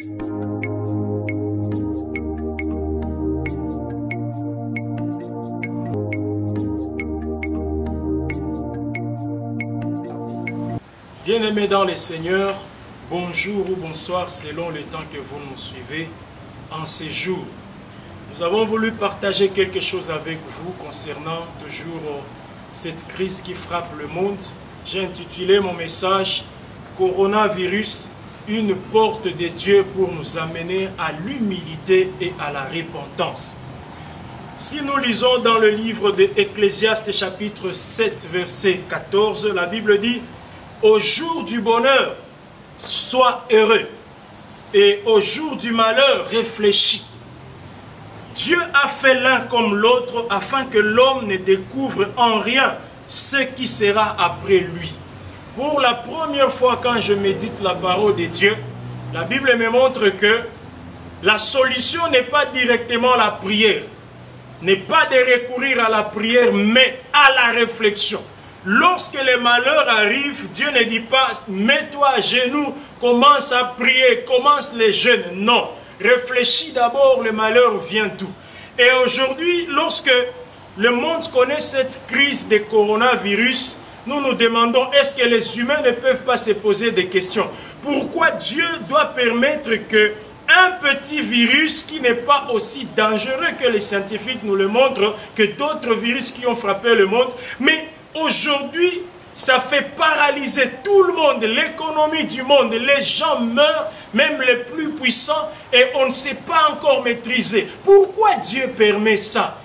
Bien-aimés dans les Seigneurs, bonjour ou bonsoir selon le temps que vous nous suivez en ces jours. Nous avons voulu partager quelque chose avec vous concernant toujours cette crise qui frappe le monde. J'ai intitulé mon message « Coronavirus, une porte de Dieu pour nous amener à l'humilité et à la repentance ». Si nous lisons dans le livre de Ecclésiaste chapitre 7 verset 14, la Bible dit « Au jour du bonheur, sois heureux, et au jour du malheur, réfléchis. » Dieu a fait l'un comme l'autre afin que l'homme ne découvre en rien ce qui sera après lui. Pour la première fois quand je médite la parole de Dieu, la Bible me montre que la solution n'est pas directement la prière, n'est pas de recourir à la prière, mais à la réflexion. Lorsque les malheurs arrivent, Dieu ne dit pas « mets-toi à genoux, commence à prier, commence les jeûnes ». Non, réfléchis d'abord, le malheur vient d'où? Et aujourd'hui, lorsque le monde connaît cette crise de coronavirus, nous nous demandons est-ce que les humains ne peuvent pas se poser des questions? Pourquoi Dieu doit permettre que un petit virus qui n'est pas aussi dangereux que les scientifiques nous le montrent, que d'autres virus qui ont frappé le monde, mais aujourd'hui, ça fait paralyser tout le monde, l'économie du monde, les gens meurent, même les plus puissants, et on ne sait pas encore maîtriser. Pourquoi Dieu permet ça?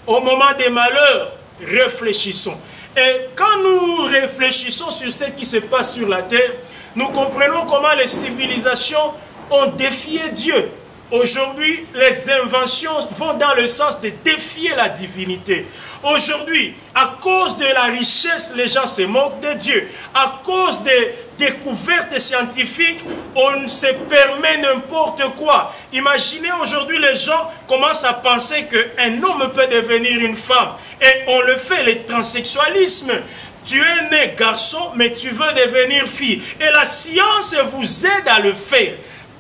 Au moment des malheurs, réfléchissons. Et quand nous réfléchissons sur ce qui se passe sur la terre, nous comprenons comment les civilisations ont défié Dieu. Aujourd'hui, les inventions vont dans le sens de défier la divinité. Aujourd'hui, à cause de la richesse, les gens se moquent de Dieu. À cause des découvertes scientifiques, on se permet n'importe quoi. Imaginez aujourd'hui, les gens commencent à penser qu'un homme peut devenir une femme. Et on le fait, le transsexualisme. Tu es né garçon, mais tu veux devenir fille. Et la science vous aide à le faire.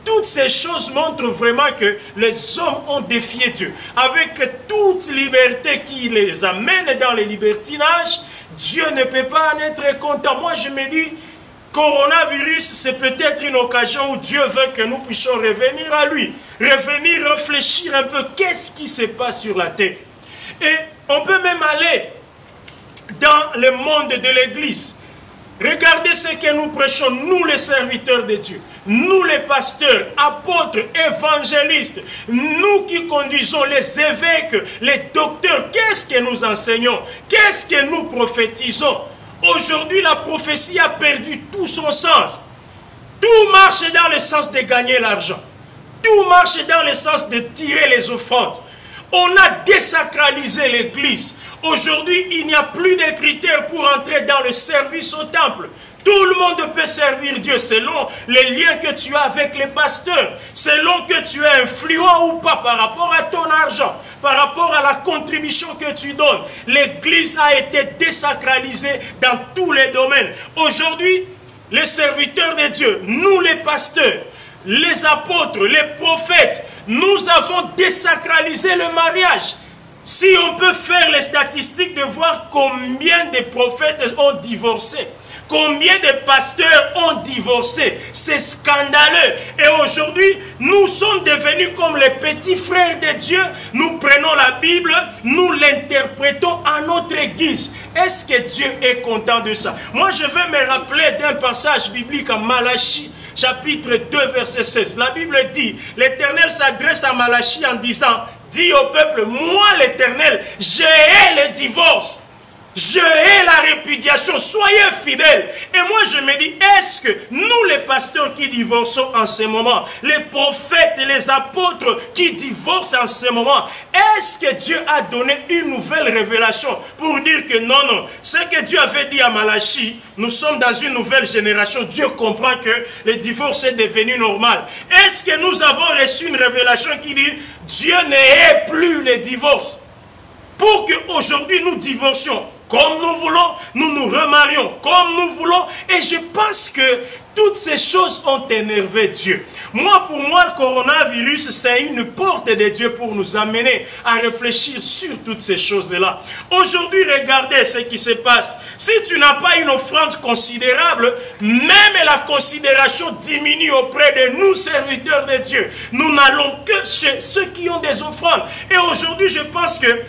Toutes ces choses montrent vraiment que les hommes ont défié Dieu. Avec toute liberté qui les amène dans le libertinage, Dieu ne peut pas en être content. Moi, je me dis, coronavirus, c'est peut-être une occasion où Dieu veut que nous puissions revenir à lui. Revenir, réfléchir un peu, qu'est-ce qui se passe sur la terre. Et on peut même aller dans le monde de l'Église. Regardez ce que nous prêchons, nous les serviteurs de Dieu, nous les pasteurs, apôtres, évangélistes, nous qui conduisons les évêques, les docteurs, qu'est-ce que nous enseignons? Qu'est-ce que nous prophétisons? Aujourd'hui, la prophétie a perdu tout son sens. Tout marche dans le sens de gagner l'argent. Tout marche dans le sens de tirer les offrandes. On a désacralisé l'Église. Aujourd'hui, il n'y a plus de critères pour entrer dans le service au temple. Tout le monde peut servir Dieu selon les liens que tu as avec les pasteurs, selon que tu es influent ou pas par rapport à ton argent, par rapport à la contribution que tu donnes. L'Église a été désacralisée dans tous les domaines. Aujourd'hui, les serviteurs de Dieu, nous les pasteurs, les apôtres, les prophètes, nous avons désacralisé le mariage. Si on peut faire les statistiques de voir combien de prophètes ont divorcé, combien de pasteurs ont divorcé, c'est scandaleux. Et aujourd'hui, nous sommes devenus comme les petits frères de Dieu. Nous prenons la Bible, nous l'interprétons à notre guise. Est-ce que Dieu est content de ça? Moi, je vais me rappeler d'un passage biblique en Malachie, chapitre 2, verset 16. La Bible dit, l'Éternel s'adresse à Malachie en disant, dis au peuple, moi l'Éternel, je hais le divorce. Je hais la répudiation, soyez fidèles. Et moi je me dis, est-ce que nous les pasteurs qui divorçons en ce moment, les prophètes et les apôtres qui divorcent en ce moment, est-ce que Dieu a donné une nouvelle révélation pour dire que non, non, ce que Dieu avait dit à Malachie, nous sommes dans une nouvelle génération, Dieu comprend que le divorce est devenu normal. Est-ce que nous avons reçu une révélation qui dit, Dieu ne hait plus les divorces? Pour qu'aujourd'hui nous divorcions comme nous voulons, nous nous remarions comme nous voulons. Et je pense que toutes ces choses ont énervé Dieu. Pour moi, le coronavirus, c'est une porte de Dieu pour nous amener à réfléchir sur toutes ces choses-là. Aujourd'hui, regardez ce qui se passe. Si tu n'as pas une offrande considérable, même la considération diminue auprès de nous, serviteurs de Dieu. Nous n'allons que chez ceux qui ont des offrandes. Et aujourd'hui, je pense que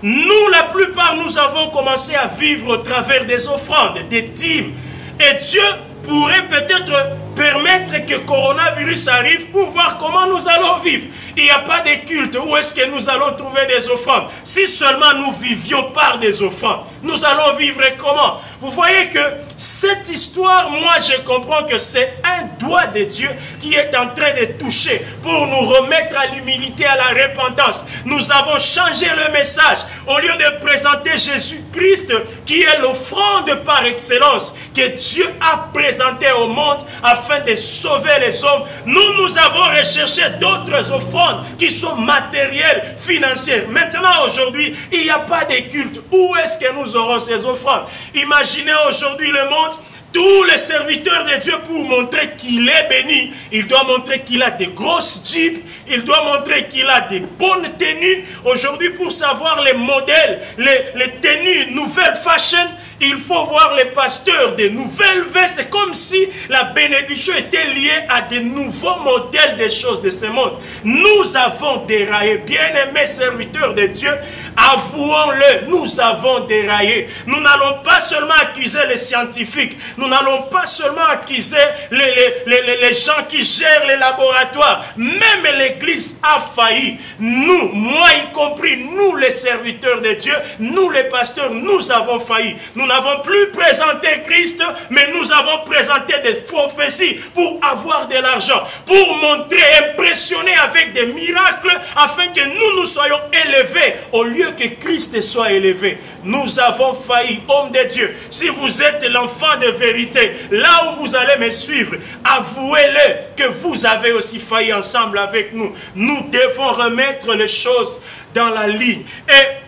nous, la plupart, nous avons commencé à vivre au travers des offrandes, des dîmes. Et Dieu pourrait peut-être permettre que le coronavirus arrive pour voir comment nous allons vivre. Il n'y a pas de culte. Où est-ce que nous allons trouver des offrandes? Si seulement nous vivions par des offrandes, nous allons vivre comment? Vous voyez que cette histoire, moi je comprends que c'est un doigt de Dieu qui est en train de toucher pour nous remettre à l'humilité, à la repentance. Nous avons changé le message. Au lieu de présenter Jésus-Christ qui est l'offrande par excellence que Dieu a présenté au monde afin de sauver les hommes, nous avons recherché d'autres offrandes qui sont matérielles, financières. Maintenant, aujourd'hui, il n'y a pas de culte. Où est-ce que nous aurons ces offrandes? Imaginez aujourd'hui le monde, tous les serviteurs de Dieu, pour montrer qu'il est béni, il doit montrer qu'il a des grosses jeeps, il doit montrer qu'il a des bonnes tenues. Aujourd'hui, pour savoir les modèles, les tenues nouvelles fashion, il faut voir les pasteurs des nouvelles vestes, comme si la bénédiction était liée à des nouveaux modèles des choses de ce monde. Nous avons déraillé, bien-aimés serviteurs de Dieu, avouons-le, nous avons déraillé. Nous n'allons pas seulement accuser les scientifiques, nous n'allons pas seulement accuser les gens qui gèrent les laboratoires. Même l'Église a failli. Nous, moi y compris, nous les serviteurs de Dieu, nous les pasteurs, nous avons failli. Nous n'avons plus présenté Christ, mais nous avons présenté des prophéties pour avoir de l'argent, pour montrer, impressionner avec des miracles, afin que nous soyons élevés, au lieu que Christ soit élevé. Nous avons failli, homme de Dieu. Si vous êtes l'enfant de vérité, là où vous allez me suivre, avouez-le que vous avez aussi failli ensemble avec nous. Nous devons remettre les choses dans la ligne. Et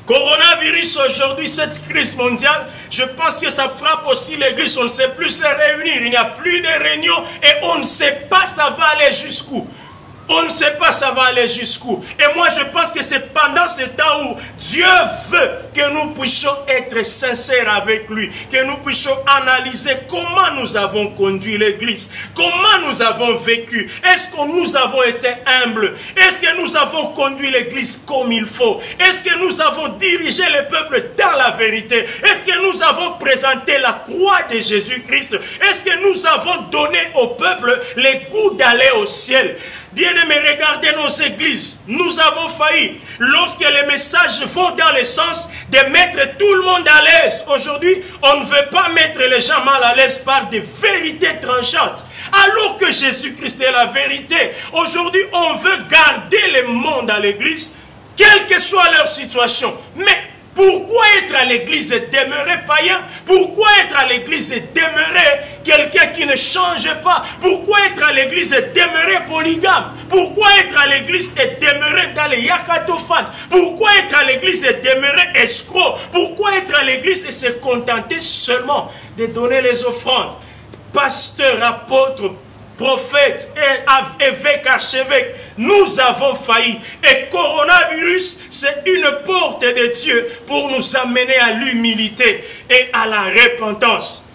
coronavirus aujourd'hui, cette crise mondiale, je pense que ça frappe aussi l'Église. On ne sait plus se réunir, il n'y a plus de réunions et on ne sait pas ça va aller jusqu'où. On ne sait pas ça va aller jusqu'où. Et moi je pense que c'est pendant ce temps où Dieu veut que nous puissions être sincères avec lui, que nous puissions analyser comment nous avons conduit l'Église, comment nous avons vécu. Est-ce que nous avons été humbles? Est-ce que nous avons conduit l'Église comme il faut? Est-ce que nous avons dirigé le peuple dans la vérité? Est-ce que nous avons présenté la croix de Jésus-Christ? Est-ce que nous avons donné au peuple le goût d'aller au ciel? Bien-aimés, regardez nos églises. Nous avons failli. Lorsque les messages vont dans le sens de mettre tout le monde à l'aise. Aujourd'hui, on ne veut pas mettre les gens mal à l'aise par des vérités tranchantes. Alors que Jésus-Christ est la vérité. Aujourd'hui, on veut garder le monde à l'église, quelle que soit leur situation. Mais pourquoi être à l'église et demeurer païen? Pourquoi être à l'église et demeurer quelqu'un qui ne change pas? Pourquoi être à l'église et demeurer polygame? Pourquoi être à l'église et demeurer dans les yakatophanes? Pourquoi être à l'église et demeurer escroc? Pourquoi être à l'église et se contenter seulement de donner les offrandes? Pasteur, apôtre, prophète, évêque, archevêque, nous avons failli. Et coronavirus, c'est une porte de Dieu pour nous amener à l'humilité et à la repentance.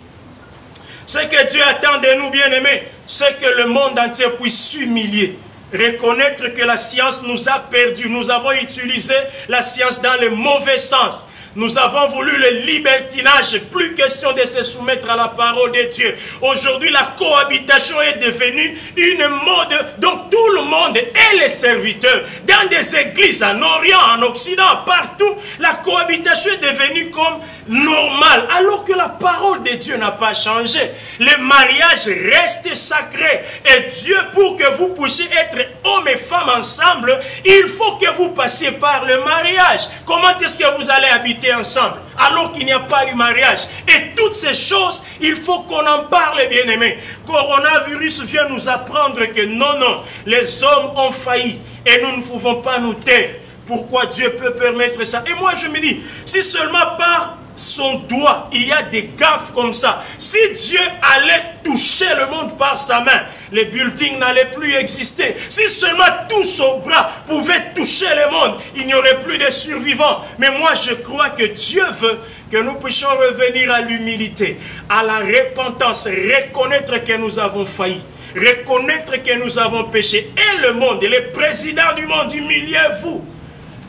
Ce que Dieu attend de nous, bien-aimés, c'est que le monde entier puisse s'humilier. Reconnaître que la science nous a perdus. Nous avons utilisé la science dans le mauvais sens. Nous avons voulu le libertinage, plus question de se soumettre à la parole de Dieu. Aujourd'hui, la cohabitation est devenue une mode, donc tout le monde est les serviteurs. Dans des églises, en Orient, en Occident, partout, la cohabitation est devenue comme normale, alors que la parole de Dieu n'a pas changé. Le mariage reste sacré. Et Dieu, pour que vous puissiez être hommes et femmes ensemble, il faut que vous passiez par le mariage. Comment est-ce que vous allez habiter ensemble alors qu'il n'y a pas eu mariage? Et toutes ces choses, il faut qu'on en parle, bien-aimés. Coronavirus vient nous apprendre que non, les hommes ont failli et nous ne pouvons pas nous taire. Pourquoi Dieu peut permettre ça? Et moi je me dis, si seulement par son doigt, il y a des gaffes comme ça. Si Dieu allait toucher le monde par sa main, les buildings n'allaient plus exister. Si seulement tout son bras pouvait toucher le monde, il n'y aurait plus de survivants. Mais moi, je crois que Dieu veut que nous puissions revenir à l'humilité, à la repentance, reconnaître que nous avons failli, reconnaître que nous avons péché. Et le monde, et les présidents du monde, humiliez-vous.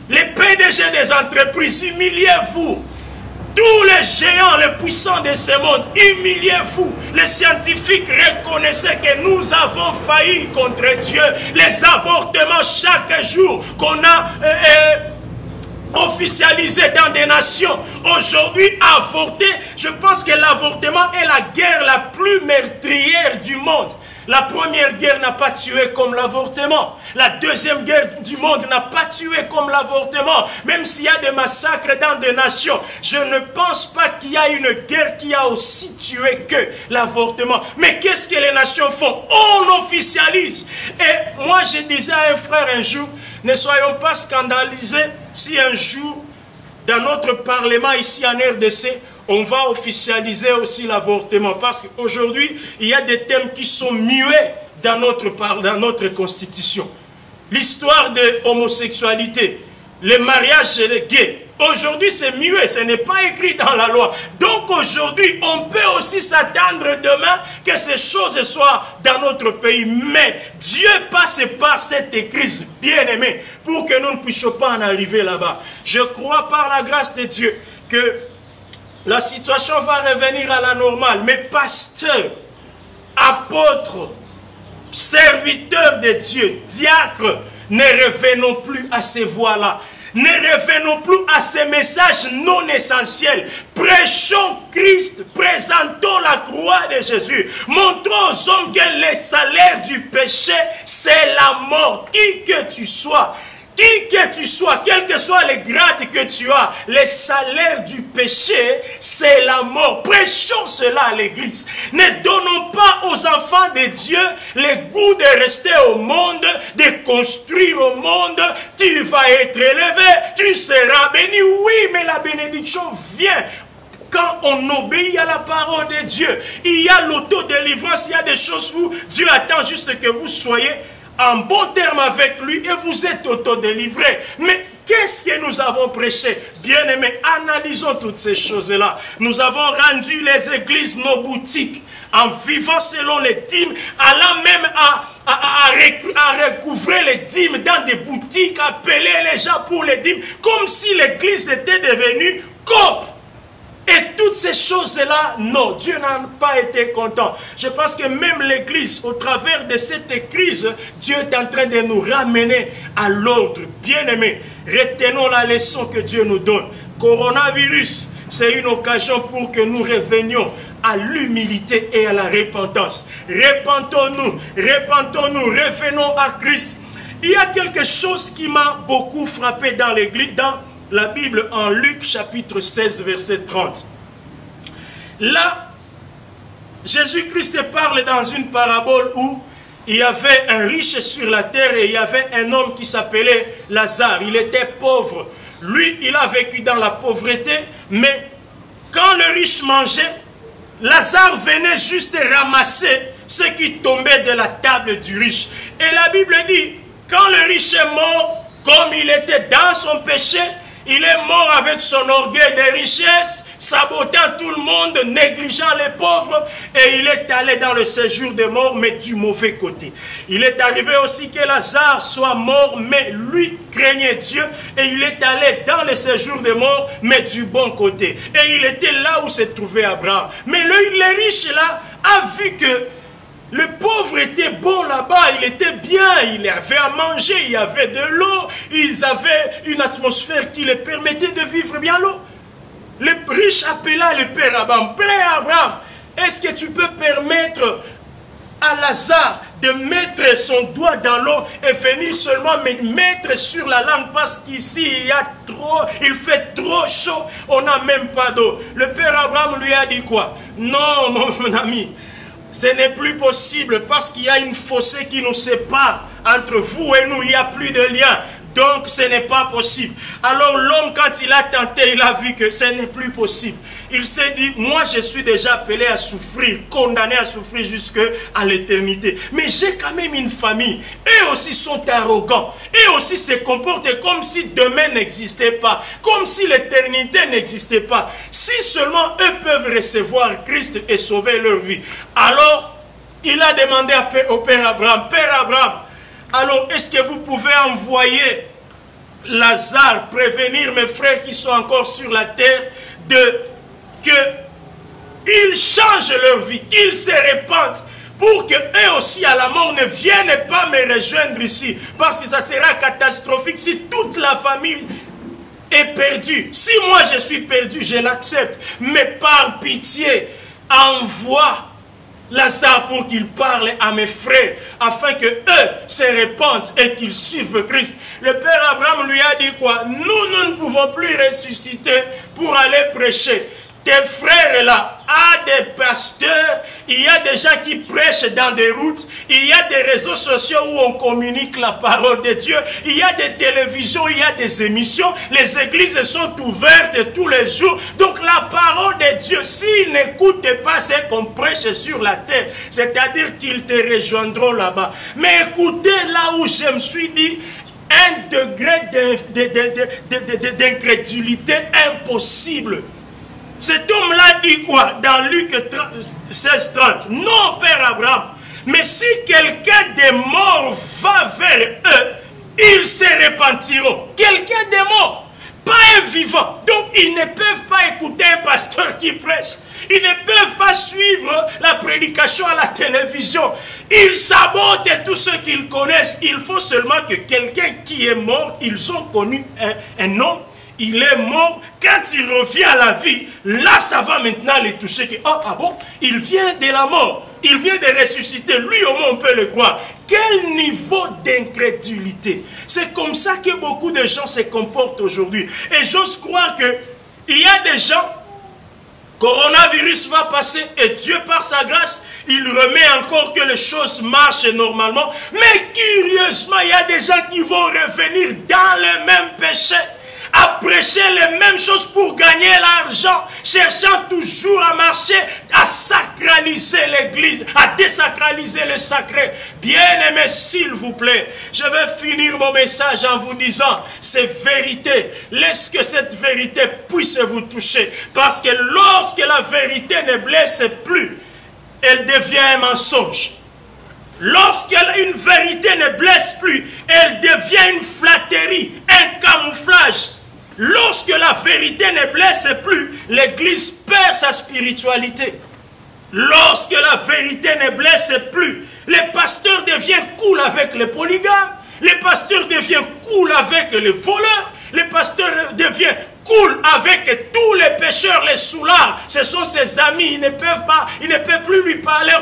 Les PDG des entreprises, humiliez-vous. Tous les géants, les puissants de ce monde, humiliez-vous. Les scientifiques, reconnaissez que nous avons failli contre Dieu. Les avortements chaque jour qu'on a officialisés dans des nations. Aujourd'hui, avorter, je pense que l'avortement est la guerre la plus meurtrière du monde. La première guerre n'a pas tué comme l'avortement. La deuxième guerre du monde n'a pas tué comme l'avortement. Même s'il y a des massacres dans des nations, je ne pense pas qu'il y a une guerre qui a aussi tué que l'avortement. Mais qu'est-ce que les nations font? On officialise. Et moi, je disais à un frère un jour, ne soyons pas scandalisés si un jour, dans notre parlement ici en RDC, on va officialiser aussi l'avortement. Parce qu'aujourd'hui, il y a des thèmes qui sont muets dans notre constitution. L'histoire de l'homosexualité, les mariages et les gays. Aujourd'hui, c'est muet, ce n'est pas écrit dans la loi. Donc aujourd'hui, on peut aussi s'attendre demain que ces choses soient dans notre pays. Mais Dieu passe par cette crise bien-aimée pour que nous ne puissions pas en arriver là-bas. Je crois par la grâce de Dieu que la situation va revenir à la normale. Mais pasteurs, apôtres, serviteurs de Dieu, diacres, ne revenons plus à ces voies-là. Ne revenons plus à ces messages non essentiels. Prêchons Christ, présentons la croix de Jésus. Montrons aux hommes que le salaire du péché, c'est la mort. Qui que tu sois, quel que soit les grades que tu as, le salaire du péché, c'est la mort. Prêchons cela à l'église. Ne donnons pas aux enfants de Dieu le goût de rester au monde, de construire au monde. Tu vas être élevé, tu seras béni. Oui, mais la bénédiction vient quand on obéit à la parole de Dieu. Il y a l'autodélivrance, il y a des choses où Dieu attend juste que vous soyez en bon terme avec lui et vous êtes autodélivré. Mais qu'est-ce que nous avons prêché? Bien-aimés, analysons toutes ces choses-là. Nous avons rendu les églises nos boutiques en vivant selon les dîmes, allant même à recouvrer les dîmes dans des boutiques, appeler les gens pour les dîmes, comme si l'église était devenue coop. Et toutes ces choses-là, non, Dieu n'a pas été content. Je pense que même l'Église, au travers de cette crise, Dieu est en train de nous ramener à l'ordre. Bien-aimés, retenons la leçon que Dieu nous donne. Coronavirus, c'est une occasion pour que nous revenions à l'humilité et à la repentance. Repentons-nous, revenons à Christ. Il y a quelque chose qui m'a beaucoup frappé dans l'Église, dans la Bible, en Luc chapitre 16 verset 30. Là, Jésus-Christ parle dans une parabole où il y avait un riche sur la terre et il y avait un homme qui s'appelait Lazare. Il était pauvre. Lui, il a vécu dans la pauvreté, mais quand le riche mangeait, Lazare venait juste ramasser ce qui tombait de la table du riche. Et la Bible dit, quand le riche est mort, comme il était dans son péché, il est mort avec son orgueil de richesse, sabotant tout le monde, négligeant les pauvres, et il est allé dans le séjour des morts, mais du mauvais côté. Il est arrivé aussi que Lazare soit mort, mais lui craignait Dieu, et il est allé dans le séjour des morts, mais du bon côté. Et il était là où se trouvait Abraham. Mais le riche là a vu que le pauvre était bon là-bas, il était bien, il avait à manger, il y avait de l'eau, ils avaient une atmosphère qui les permettait de vivre bien l'eau. Le riche appela le père Abraham. Père Abraham, est-ce que tu peux permettre à Lazare de mettre son doigt dans l'eau et venir seulement me mettre sur la langue parce qu'ici il fait trop chaud, on n'a même pas d'eau. Le père Abraham lui a dit quoi? Non mon ami, ce n'est plus possible parce qu'il y a une fossé qui nous sépare entre vous et nous, il n'y a plus de lien. Donc ce n'est pas possible. Alors l'homme, quand il a tenté, il a vu que ce n'est plus possible. Il s'est dit, moi je suis déjà appelé à souffrir, condamné à souffrir jusqu'à l'éternité. Mais j'ai quand même une famille. Eux aussi sont arrogants. Eux aussi se comportent comme si demain n'existait pas. Comme si l'éternité n'existait pas. Si seulement eux peuvent recevoir Christ et sauver leur vie. Alors, il a demandé au Père Abraham, Père Abraham, alors est-ce que vous pouvez envoyer Lazare, prévenir mes frères qui sont encore sur la terre, qu'ils changent leur vie, qu'ils se répandent, pour qu'eux aussi à la mort ne viennent pas me rejoindre ici, parce que ça sera catastrophique si toute la famille est perdue. Si moi je suis perdu, je l'accepte, mais par pitié, envoie Lazare pour qu'il parle à mes frères, afin que eux se répandent et qu'ils suivent Christ. Le Père Abraham lui a dit quoi? Nous ne pouvons plus ressusciter pour aller prêcher. Tes frères là, à des pasteurs, il y a des gens qui prêchent dans des routes, il y a des réseaux sociaux où on communique la parole de Dieu, il y a des télévisions, il y a des émissions, les églises sont ouvertes tous les jours. Donc la parole de Dieu, s'ils n'écoutent pas ce qu'on prêche sur la terre, c'est-à-dire qu'ils te rejoindront là-bas. Mais écoutez là où je me suis dit, un degré d'incrédulité impossible. Cet homme-là dit quoi? Dans Luc 16:30. Non, Père Abraham, mais si quelqu'un des morts va vers eux, ils se repentiront. Quelqu'un des morts, pas un vivant. Donc, ils ne peuvent pas écouter un pasteur qui prêche. Ils ne peuvent pas suivre la prédication à la télévision. Ils sabotent tout ce qu'ils connaissent. Il faut seulement que quelqu'un qui est mort, ils ont connu un homme. Il est mort, quand il revient à la vie, là ça va maintenant les toucher. Que, oh, ah bon, il vient de la mort, il vient de ressusciter, lui au moins on peut le croire. Quel niveau d'incrédulité! C'est comme ça que beaucoup de gens se comportent aujourd'hui. Et j'ose croire qu'il y a des gens, coronavirus va passer et Dieu par sa grâce, il remet encore que les choses marchent normalement. Mais curieusement, il y a des gens qui vont revenir dans le même péché, à prêcher les mêmes choses pour gagner l'argent, cherchant toujours à marcher, à sacraliser l'église, à désacraliser le sacré. Bien-aimés, s'il vous plaît, je vais finir mon message en vous disant, c'est vérité. Laisse que cette vérité puisse vous toucher. Parce que lorsque la vérité ne blesse plus, elle devient un mensonge. Lorsqu'une vérité ne blesse plus, elle devient une flatterie, un camouflage. Lorsque la vérité ne blesse plus, l'Église perd sa spiritualité. Lorsque la vérité ne blesse plus, le pasteur devient cool avec les polygames, le pasteur devient cool avec les voleurs, le pasteur devient cool avec tous les pécheurs, les soulards. Ce sont ses amis, ils ne peuvent plus lui parler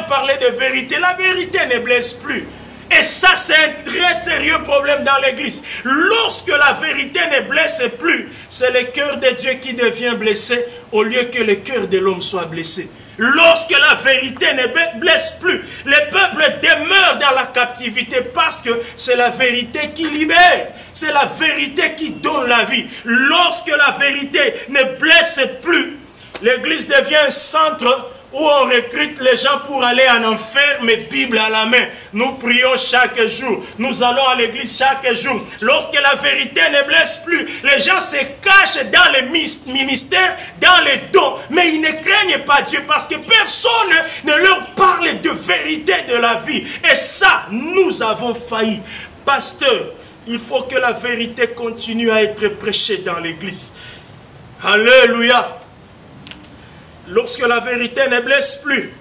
de vérité. La vérité ne blesse plus. Et ça, c'est un très sérieux problème dans l'église. Lorsque la vérité ne blesse plus, c'est le cœur de Dieu qui devient blessé au lieu que le cœur de l'homme soit blessé. Lorsque la vérité ne blesse plus, les peuples demeurent dans la captivité parce que c'est la vérité qui libère. C'est la vérité qui donne la vie. Lorsque la vérité ne blesse plus, l'église devient un centre où on recrute les gens pour aller en enfer, mais Bible à la main. Nous prions chaque jour. Nous allons à l'église chaque jour. Lorsque la vérité ne blesse plus, les gens se cachent dans les ministères, dans les dons. Mais ils ne craignent pas Dieu parce que personne ne leur parle de vérité de la vie. Et ça, nous avons failli. Pasteur, il faut que la vérité continue à être prêchée dans l'église. Alléluia. Lorsque la vérité ne blesse plus,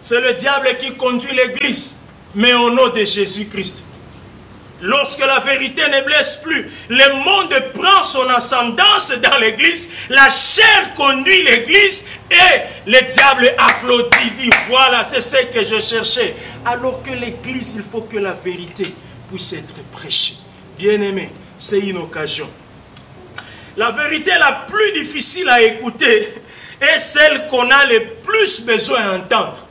c'est le diable qui conduit l'église, mais au nom de Jésus-Christ. Lorsque la vérité ne blesse plus, le monde prend son ascendance dans l'église, la chair conduit l'église et le diable applaudit, dit voilà, c'est ce que je cherchais. Alors que l'église, il faut que la vérité puisse être prêchée. Bien-aimé, c'est une occasion. La vérité la plus difficile à écouter est celle qu'on a le plus besoin d'entendre.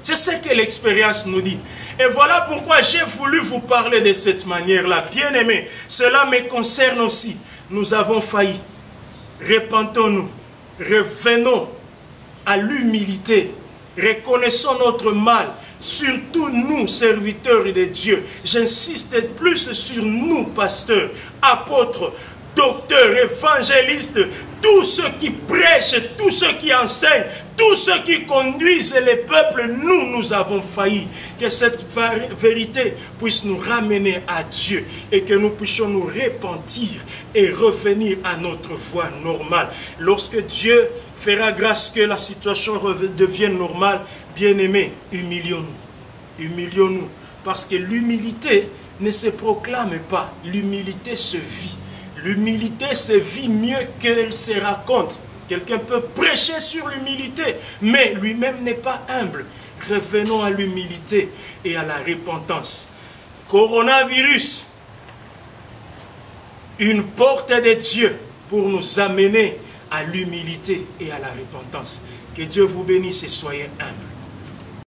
C'est ce que l'expérience nous dit. Et voilà pourquoi j'ai voulu vous parler de cette manière-là. Bien-aimés, cela me concerne aussi. Nous avons failli. Repentons-nous. Revenons à l'humilité. Reconnaissons notre mal. Surtout nous, serviteurs de Dieu. J'insiste plus sur nous, pasteurs, apôtres, docteurs, évangélistes, tous ceux qui prêchent, tous ceux qui enseignent, tous ceux qui conduisent les peuples, nous avons failli. Que cette vérité puisse nous ramener à Dieu et que nous puissions nous repentir et revenir à notre voie normale. Lorsque Dieu fera grâce que la situation devienne normale, bien-aimés, humilions-nous. Humilions-nous. Parce que l'humilité ne se proclame pas, l'humilité se vit. L'humilité se vit mieux qu'elle se raconte. Quelqu'un peut prêcher sur l'humilité, mais lui-même n'est pas humble. Revenons à l'humilité et à la repentance. Coronavirus, une porte de Dieu pour nous amener à l'humilité et à la repentance. Que Dieu vous bénisse et soyez humbles.